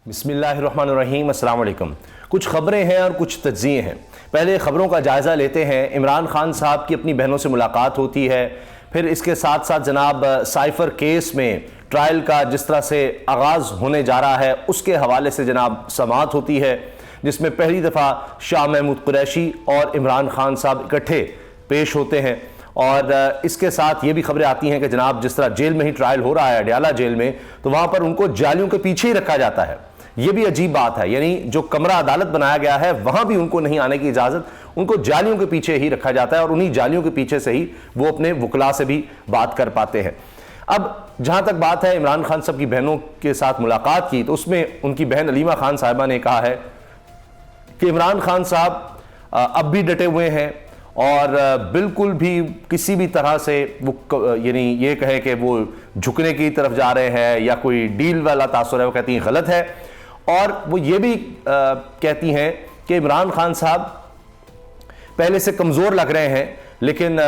बिस्मिल्लाहिर्रहमानिर्रहीम, अस्सलाम वालेकुम। कुछ ख़बरें हैं और कुछ तज्ज़िये हैं। पहले ख़बरों का जायज़ा लेते हैं। इमरान खान साहब की अपनी बहनों से मुलाकात होती है, फिर इसके साथ साथ जनाब साइफ़र केस में ट्रायल का जिस तरह से आगाज़ होने जा रहा है उसके हवाले से जनाब समाअत होती है, जिसमें पहली दफ़ा शाह महमूद कुरैशी और इमरान खान साहब इकट्ठे पेश होते हैं। और इसके साथ ये भी खबरें आती हैं कि जनाब जिस तरह जेल में ही ट्रायल हो रहा है अडयाला जेल में, तो वहाँ पर उनको जालियों के पीछे ही रखा जाता है। ये भी अजीब बात है, यानी जो कमरा अदालत बनाया गया है वहाँ भी उनको नहीं आने की इजाज़त, उनको जालियों के पीछे ही रखा जाता है और उन्हीं जालियों के पीछे से ही वो अपने वकला से भी बात कर पाते हैं। अब जहाँ तक बात है इमरान खान साहब की बहनों के साथ मुलाकात की, तो उसमें उनकी बहन अलीमा खान साहिबा ने कहा है कि इमरान खान साहब अब भी डटे हुए हैं और बिल्कुल भी किसी भी तरह से वो यानी ये कहें कि वो झुकने की तरफ जा रहे हैं या कोई डील वाला तासुर है, वो कहती हैं गलत है। और वो ये भी कहती हैं कि इमरान खान साहब पहले से कमज़ोर लग रहे हैं, लेकिन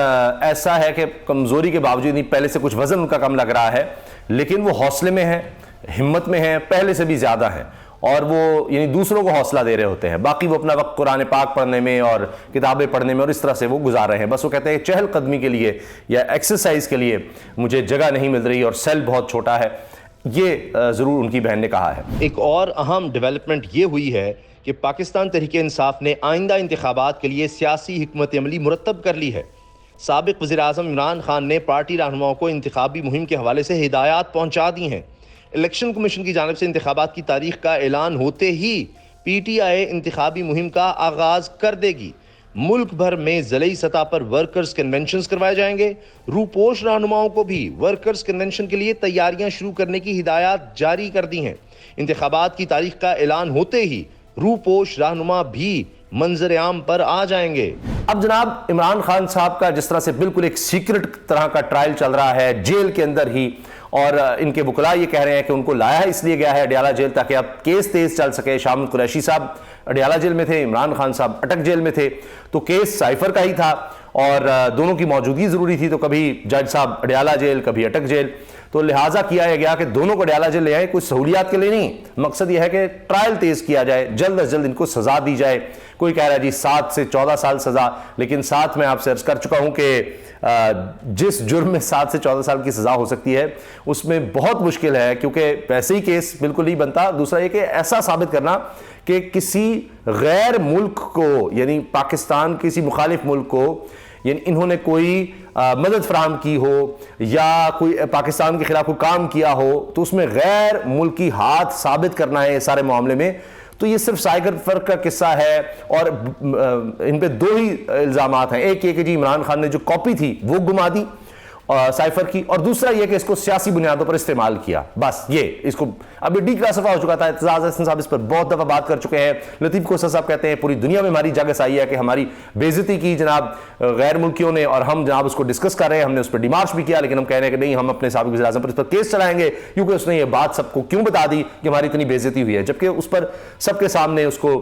ऐसा है कि कमज़ोरी के बावजूद नहीं, पहले से कुछ वज़न उनका कम लग रहा है, लेकिन वो हौसले में हैं, हिम्मत में हैं, पहले से भी ज़्यादा हैं और वो यानी दूसरों को हौसला दे रहे होते हैं। बाकी वो अपना वक्त कुरान पाक पढ़ने में और किताबें पढ़ने में और इस तरह से वो गुजार रहे हैं। बस वो कहते हैं चहलकदमी के लिए या एक्सरसाइज के लिए मुझे जगह नहीं मिल रही और सेल बहुत छोटा है, ये ज़रूर उनकी बहन ने कहा है। एक और अहम डेवलपमेंट ये हुई है कि पाकिस्तान तहरीक-ए-इंसाफ ने आइंदा इंतखाबात के लिए सियासी हिकमत अमली मुरतब कर ली है। साबिक़ वज़ीर-ए-आज़म इमरान खान ने पार्टी रहनुमाओं को इंतखाबी मुहिम के हवाले से हिदायत पहुँचा दी हैं। इलेक्शन कमीशन की जानिब से इंतखाबात की तारीख का ऐलान होते ही PTI इंतखाबी मुहिम का आगाज़ कर देगी। मुल्क भर में ज़िली सतह पर वर्कर्स कन्वेंशन करवाए जाएंगे। रूपोश रहनुमाओं को भी वर्कर्स कन्वेंशन के लिए तैयारियां शुरू करने की हिदायत जारी कर दी हैं। इंतखाबात की तारीख का ऐलान होते ही रूपोश रहनुमा भी मंजर आम पर आ जाएंगे। अब जनाब इमरान खान साहब का जिस तरह से बिल्कुल एक सीक्रेट तरह का ट्रायल चल रहा है जेल के अंदर ही, और इनके वकला ये कह रहे हैं कि उनको लाया इसलिए गया है अडयाला जेल ताकि अब केस तेज चल सके। शाह महमूद कुरैशी साहब अडयाला जेल में थे, इमरान खान साहब अटक जेल में थे, तो केस साइफर का ही था और दोनों की मौजूदगी जरूरी थी। तो कभी जज साहब अडयाला जेल, कभी अटक जेल, तो लिहाजा किया गया कि दोनों को अडयाला जेल ले आए। कुछ सहूलियात के लिए नहीं, मकसद यह है कि ट्रायल तेज किया जाए, जल्द अज जल्द इनको सजा दी जाए। कोई कह रहा है जी 7 से 14 साल सजा, लेकिन साथ में आपसे अर्ज कर चुका हूं कि जिस जुर्म में 7 से 14 साल की सजा हो सकती है उसमें बहुत मुश्किल है, क्योंकि वैसे ही केस बिल्कुल नहीं बनता। दूसरा ये कि ऐसा साबित करना कि किसी गैर मुल्क को यानी पाकिस्तान किसी मुखालिफ मुल्क को यानी इन्होंने कोई मदद फराहम की हो या कोई पाकिस्तान के खिलाफ कोई काम किया हो, तो उसमें गैर मुल्की हाथ साबित करना है सारे मामले में। तो ये सिर्फ साइफर का किस्सा है और इन पे दो ही इल्ज़ामात हैं। एक ये कि जी इमरान खान ने जो कॉपी थी वो गुमा दी साइफर की, और दूसरा यह कि इसको सियासी बुनियादों पर इस्तेमाल किया। बस ये इसको अभी डिक्लासिफाई हो चुका था। एतजाज़ अहसन साहब इस पर बहुत दफ़ा बात कर चुके हैं। लतीफ़ खोसा साहब कहते हैं पूरी दुनिया में हमारी जगह आई है कि हमारी बेइज्जती की जनाब गैर मुल्कियों ने, और हम जनाब उसको डिस्कस कर रहे हैं, हमने उस पर डिमार्च भी किया, लेकिन हम कह रहे हैं कि नहीं, हम अपने साबिक़ वज़ीर-ए-आज़म पर इस पर केस चलाएंगे क्योंकि उसने ये बात सबको क्यों बता दी कि हमारी इतनी बेइज्जती हुई है, जबकि उस पर सबके सामने उसको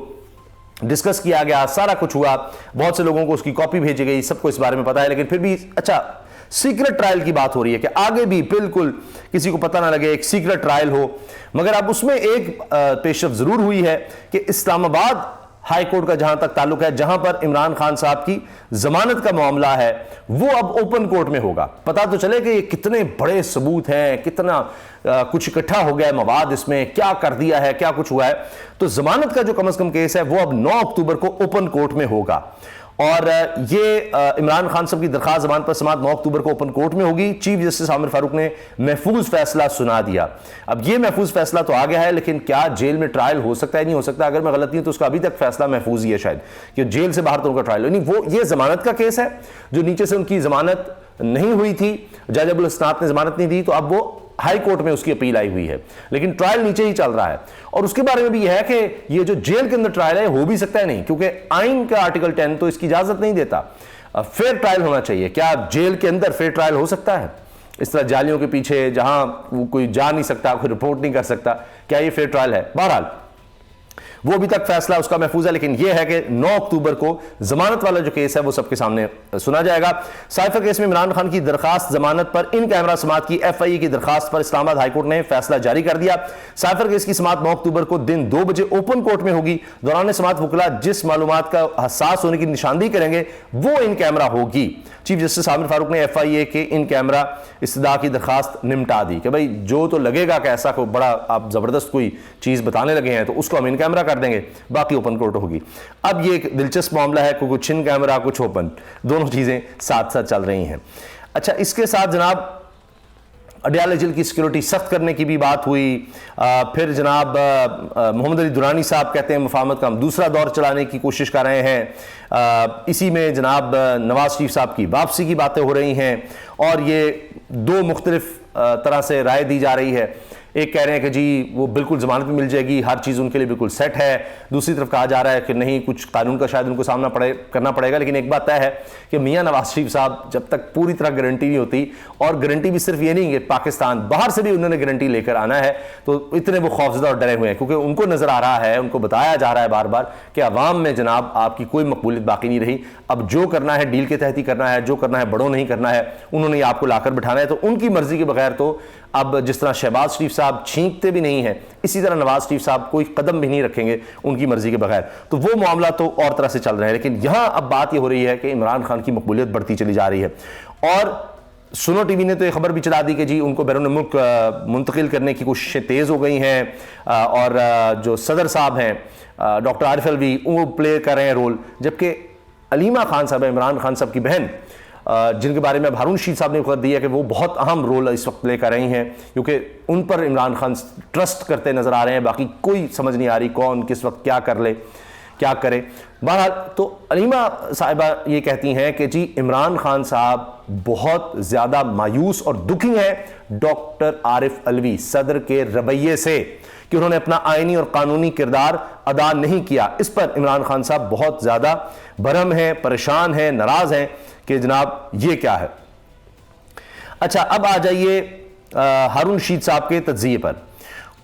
डिस्कस किया गया, सारा कुछ हुआ, बहुत से लोगों को उसकी कॉपी भेजी गई, सबको इस बारे में पता है। लेकिन फिर भी अच्छा सीक्रेट ट्रायल की बात हो रही है कि आगे भी बिल्कुल किसी को पता ना लगे, एक सीक्रेट ट्रायल हो। मगर अब उसमें एक पेशरफ जरूर हुई है कि इस्लामाबाद हाई कोर्ट का जहां तक ताल्लुक है, जहां पर इमरान खान साहब की जमानत का मामला है, वो अब ओपन कोर्ट में होगा। पता तो चले कि ये कितने बड़े सबूत हैं, कितना कुछ इकट्ठा हो गया है मवाद, इसमें क्या कर दिया है, क्या कुछ हुआ है। तो जमानत का जो कम अज कम केस है वो अब 9 अक्टूबर को ओपन कोर्ट में होगा और ये इमरान खान साहब की दरखास्त जमानत पर समाअत 9 अक्टूबर को ओपन कोर्ट में होगी। चीफ जस्टिस आमिर फारूक ने महफूज फैसला सुना दिया। अब ये महफूज फैसला तो आ गया है, लेकिन क्या जेल में ट्रायल हो सकता है, नहीं हो सकता? अगर मैं गलत नहीं हूं तो उसका अभी तक फैसला महफूज ही है शायद, कि जेल से बाहर तो उनका ट्रायल नहीं। वो ये जमानत का केस है जो नीचे से उनकी जमानत नहीं हुई थी, जज अबुल हसनात ने जमानत नहीं दी, तो अब वो हाई कोर्ट में उसकी अपील आई हुई है, लेकिन ट्रायल नीचे ही चल रहा है। और उसके बारे में भी यह है कि ये जो जेल के अंदर ट्रायल है हो भी सकता है नहीं, क्योंकि आइन का आर्टिकल 10 तो इसकी इजाजत नहीं देता। फेयर ट्रायल होना चाहिए। क्या जेल के अंदर फेयर ट्रायल हो सकता है? इस तरह जालियों के पीछे जहां कोई जा नहीं सकता, कोई रिपोर्ट नहीं कर सकता, क्या ये फेयर ट्रायल है? बहरहाल वो अभी तक फैसला उसका महफूज है, लेकिन यह है कि 9 अक्टूबर को जमानत वाला जो केस है वो सबके सामने सुना जाएगा। साइफर केस में इमरान खान की दरखास्त जमानत पर इन कैमरा समाअत की FIA की दरखास्त पर इस्लामाबाद हाईकोर्ट ने फैसला जारी कर दिया। साइफर केस की समाअत 9 अक्टूबर को दिन 2 बजे ओपन कोर्ट में होगी। दौरान समाअत वकला जिस मालूमात का हसास होने की निशानदेही करेंगे वो इन कैमरा होगी। चीफ जस्टिस आमिर फारूक ने FIA के इन कैमरा इस्तदा की दरखास्त निमटा दी कि भाई जो तो लगेगा कि ऐसा कोई बड़ा आप जबरदस्त कोई चीज बताने लगे हैं तो उसको हम इन कैमरा कर देंगे, बाकी ओपन कोर्ट होगी। अब ये एक दिलचस्प मामला है, कुछ इन कैमरा कुछ ओपन, दोनों चीजें साथ साथ चल रही हैं। अच्छा, इसके साथ जनाब अडयाला जेल की सिक्योरिटी सख्त करने की भी बात हुई। फिर जनाब मोहम्मद अली दुरानी साहब कहते हैं मुफाहमत का हम दूसरा दौर चलाने की कोशिश कर रहे हैं। इसी में जनाब नवाज शरीफ साहब की वापसी की बातें हो रही हैं और ये दो मुख्तलिफ तरह से राय दी जा रही है। एक कह रहे हैं कि जी वो बिल्कुल जमानत में मिल जाएगी, हर चीज़ उनके लिए बिल्कुल सेट है। दूसरी तरफ कहा जा रहा है कि नहीं, कुछ कानून का शायद उनको सामना करना पड़ेगा। लेकिन एक बात तय है कि मियां नवाज शरीफ साहब जब तक पूरी तरह गारंटी नहीं होती, और गारंटी भी सिर्फ ये नहीं कि पाकिस्तान बाहर से भी उन्होंने गारंटी लेकर आना है, तो इतने वो खौफजदा और डरे हुए हैं क्योंकि उनको नजर आ रहा है, उनको बताया जा रहा है बार बार कि अवाम में जनाब आपकी कोई मकबूलियत बाकी नहीं रही। अब जो करना है डील के तहत ही करना है, जो करना है बड़ों नहीं करना है, उन्होंने आपको लाकर बिठाना है। तो उनकी मर्जी के बगैर तो अब जिस तरह शहबाज शरीफ साहब छींकते भी नहीं है, इसी तरह नवाज शरीफ साहब कोई कदम भी नहीं रखेंगे उनकी मर्जी के बगैर। तो वो मामला तो और तरह से चल रहे हैं। लेकिन यहां अब बात यह हो रही है कि इमरान खान की मकबूलियत बढ़ती चली जा रही है। और सुनो टीवी ने तो यह खबर भी चला दी कि जी उनको बैरून मुल्क मुंतकिल करने की कोशिशें तेज हो गई हैं और जो सदर साहब हैं डॉक्टर आरिफ अलवी वो प्ले कर रहे हैं रोल, जबकि अलीमा खान साहब, इमरान खान साहब की बहन, जिनके बारे में हारून रशीद साहब ने खबर दी है कि वो बहुत अहम रोल इस वक्त प्ले कर रही हैं क्योंकि उन पर इमरान खान ट्रस्ट करते नजर आ रहे हैं। बाकी कोई समझ नहीं आ रही कौन किस वक्त क्या कर ले क्या करे। बहरहाल तो अलीमा साहिबा ये कहती हैं कि जी इमरान खान साहब बहुत ज़्यादा मायूस और दुखी हैं डॉक्टर आरिफ अलवी सदर के रवैये से कि उन्होंने अपना आईनी और कानूनी किरदार अदा नहीं किया। इस पर इमरान खान साहब बहुत ज़्यादा भरम हैं, परेशान हैं, नाराज़ हैं कि जनाब ये क्या है। अच्छा, अब आ जाइए हारून रशीद साहब के तज्जिए पर,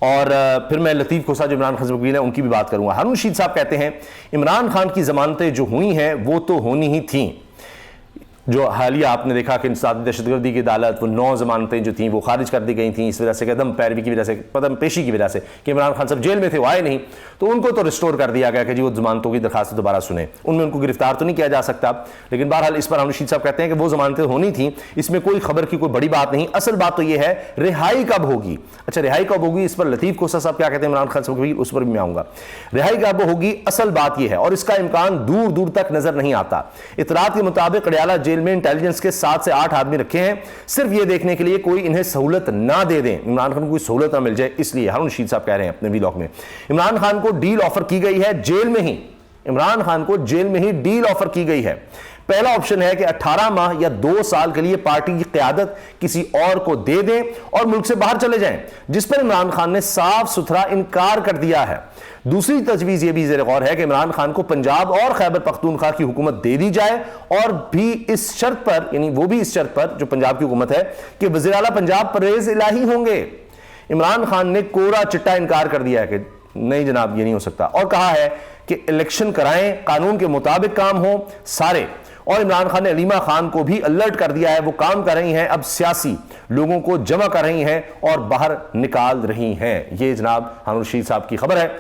और फिर मैं लतीफ़ खोसा जो इमरान खान से वकील है उनकी भी बात करूंगा। हारून रशीद साहब कहते हैं इमरान खान की जमानतें जो हुई हैं वो तो होनी ही थीं। जो हालिया आपने देखा कि इंसदाद दहशतगर्दी की अदालत, वो 9 जमानतें जो थीं वो खारिज कर दी गई थीं इस वजह से, कदम पैरवी की वजह से, कदम पेशी की वजह से कि इमरान खान साहब जेल में थे, वो आए नहीं, तो उनको तो रिस्टोर कर दिया गया कि जी वो जमानतों की दरखास्त दोबारा सुने। उनमें उनको गिरफ्तार तो नहीं किया जा सकता, लेकिन बहरहाल इस पर हारून रशीद साहब कहते हैं कि वो जमानतें होनी थी, इसमें कोई खबर की कोई बड़ी बात नहीं। असल बात तो ये है रिहाई कब होगी। अच्छा, रिहाई कब होगी इस पर लतीफ़ खोसा साहब क्या कहते हैं, इमरान खान साहब उस पर भी मैं आऊंगा। रिहाई कब होगी असल बात यह है, और इसका इम्कान दूर दूर तक नजर नहीं आता। इतलात के मुताबिक अडयाला जेल में इंटेलिजेंस के 7 से 8 आदमी रखे हैं सिर्फ ये देखने के लिए कोई इन्हें सहूलत ना दे दें, इमरान खान को कोई सहूलत ना मिल जाए। इसलिए हारून रशीद साहब कह रहे हैं अपने वीलॉग में इमरान खान को डील ऑफर की गई है जेल में ही, इमरान खान को जेल में ही डील ऑफर की गई है। पहला ऑप्शन है कि 18 माह या 2 साल के लिए पार्टी की क़यादत किसी और को दे दें और मुल्क से बाहर चले जाएं, जिस पर इमरान खान ने साफ सुथरा इनकार कर दिया है। दूसरी तजवीज़ यह भी ज़ेर गौर है कि इमरान खान को पंजाब और खैबर पख्तूनख्वा की हुकूमत दे दी जाए, और भी इस शर्त पर, यानी वो भी इस शर्त पर जो पंजाब की हुकूमत है कि वज़ीर आला पंजाब परवेज़ इलाही होंगे। इमरान खान ने कोरा चिट्टा इनकार कर दिया है कि नहीं जनाब ये नहीं हो सकता, और कहा है कि इलेक्शन कराएं, कानून के मुताबिक काम हो सारे। और इमरान खान ने अलीमा खान को भी अलर्ट कर दिया है, वो काम कर रही हैं, अब सियासी लोगों को जमा कर रही हैं और बाहर निकाल रही हैं। ये जनाब हारून रशीद साहब की खबर है,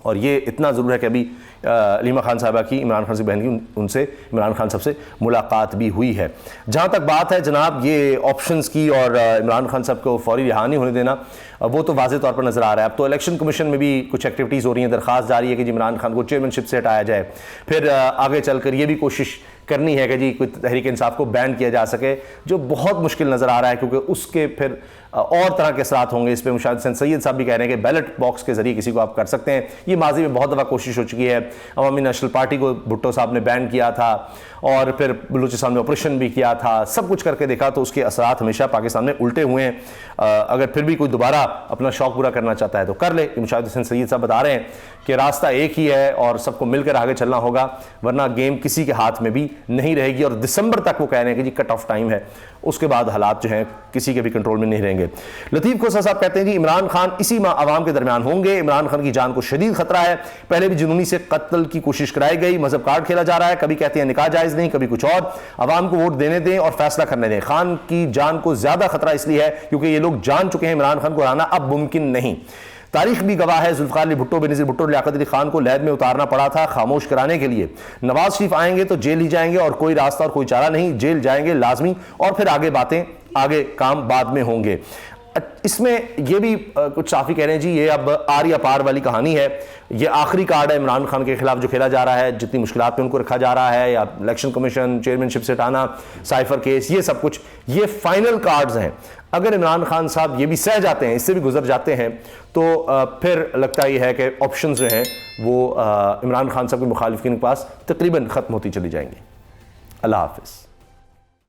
और ये इतना ज़रूर है कि अभी अलीमा खान साहबा की, इमरान खान की बहन की, उनसे इमरान खान साहब से मुलाकात भी हुई है। जहाँ तक बात है जनाब ये ऑप्शंस की और इमरान खान साहब को फौरी रिहा नहीं होने देना, वो तो वाज़े तौर पर नज़र आ रहा है। अब तो इलेक्शन कमीशन में भी कुछ एक्टिविटीज़ हो रही हैं, दरख्वास्त जारी है कि जी इमरान खान को चेयरमैनशिप से हटाया जाए। फिर आगे चलकर ये भी कोशिश करनी है कि जी कोई तहरीक इंसाफ को बैन किया जा सके, जो बहुत मुश्किल नज़र आ रहा है क्योंकि उसके फिर और तरह के असरात होंगे। इस पर मुशाहिद हुसैन सैयद साहब भी कह रहे हैं कि बैलेट बॉक्स के जरिए किसी को आप कर सकते हैं। ये माजी में बहुत दफ़ा कोशिश हो चुकी है। अवामी नेशनल पार्टी को भुट्टो साहब ने बैन किया था और फिर बलूचिस्तान में ऑपरेशन भी किया था, सब कुछ करके देखा, तो उसके असरात हमेशा पाकिस्तान में उल्टे हुए हैं। अगर फिर भी कोई दोबारा अपना शौक पूरा करना चाहता है तो कर ले। मुशाहिद हुसैन सैयद साहब बता रहे हैं कि रास्ता एक ही है और सबको मिलकर आगे चलना होगा, वरना गेम किसी के हाथ में भी नहीं रहेगी। और दिसंबर तक वो कह रहे हैं कि जी कट ऑफ टाइम है, उसके बाद हालात जो हैं किसी के भी कंट्रोल में नहीं रहेंगे। लतीफ़ खोसा साहब कहते हैं जी इमरान खान इसी माह अवाम के दरमियान होंगे, इमरान खान की जान को शदीद खतरा है, पहले भी जुनूनी से कत्ल की कोशिश कराई गई, मजहब कार्ड खेला जा रहा है, कभी कहते हैं निकाह जायज़ नहीं, कभी कुछ और। अवाम को वोट देने दें और फैसला करने दें। खान की जान को ज्यादा खतरा इसलिए है क्योंकि ये लोग जान चुके हैं इमरान खान को हराना अब मुमकिन नहीं। तारीख भी गवाह है, जुल्फिकार अली भुट्टो, बेनज़ीर भुट्टो, लियाकत अली खान को लैद में उतारना पड़ा था खामोश कराने के लिए। नवाज शरीफ आएंगे तो जेल ही जाएंगे और कोई रास्ता और कोई चारा नहीं, जेल जाएंगे लाजमी और फिर आगे बातें, आगे काम बाद में होंगे। इसमें यह भी कुछ साफी कह रहे हैं जी ये अब आर या पार वाली कहानी है, ये आखिरी कार्ड है इमरान खान के खिलाफ जो खेला जा रहा है, जितनी मुश्किलात में उनको रखा जा रहा है, या इलेक्शन कमीशन चेयरमैनशिप से हटाना, साइफर केस, ये सब कुछ ये फाइनल कार्ड्स हैं। अगर इमरान खान साहब ये भी सह जाते हैं, इससे भी गुजर जाते हैं, तो फिर लगता ही है कि ऑप्शंस जो हैं वो इमरान खान साहब के मुखालिफिन के पास तकरीबन ख़त्म होती चली जाएंगी। अल्लाह हाफिज़।